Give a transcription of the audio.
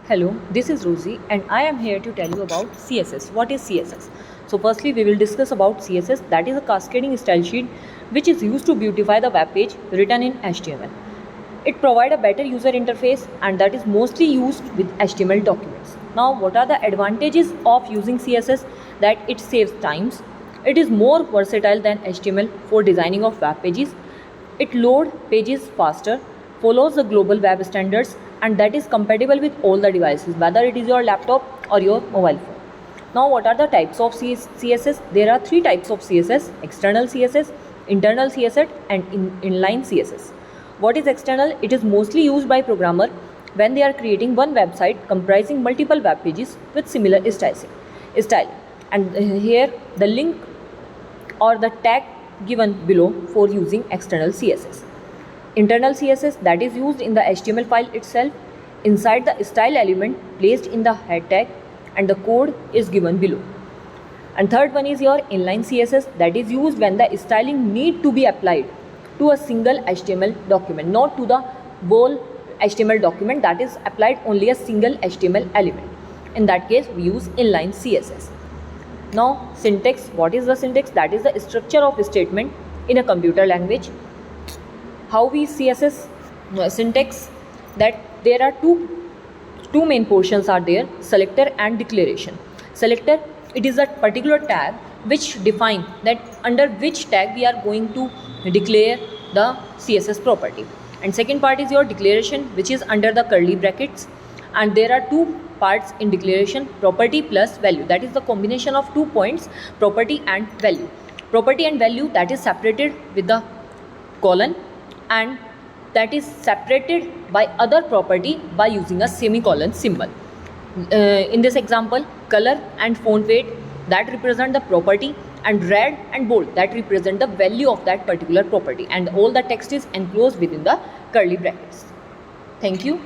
Hello, this is Rosie and I am here to tell you about CSS. What is CSS? So firstly we will discuss about CSS, that is a cascading style sheet which is used to beautify the web page written in HTML. It provides a better user interface and that is mostly used with HTML documents. Now what are the advantages of using CSS? That it saves times, it is more versatile than HTML for designing of web pages, it loads pages faster, follows the global web standards and that is compatible with all the devices, whether it is your laptop or your mobile phone. Now what are the types of CSS? There are three types of CSS: external CSS, internal CSS and inline CSS. What is external? It is mostly used by programmer when they are creating one website comprising multiple web pages with similar style. And here the link or the tag given below for using external CSS. Internal CSS, that is used in the HTML file itself inside the style element placed in the head tag and the code is given below. And third one is your inline CSS, that is used when the styling need to be applied to a single HTML document, not to the whole HTML document, that is applied only a single HTML element. In that case we use inline CSS. Now syntax, what is the syntax? That is the structure of a statement in a computer language. How we CSS syntax? That there are two main portions are there: selector and declaration. Selector, it is a particular tag which define that under which tag we are going to declare the CSS property. And second part is your declaration, which is under the curly brackets. And there are two parts in declaration: property plus value, that is the combination of 2 points, property and value. Property and value, that is separated with the colon and that is separated by other property by using a semicolon symbol. In this example, color and font weight, that represent the property, and red and bold, that represent the value of that particular property, and all the text is enclosed within the curly brackets. Thank you.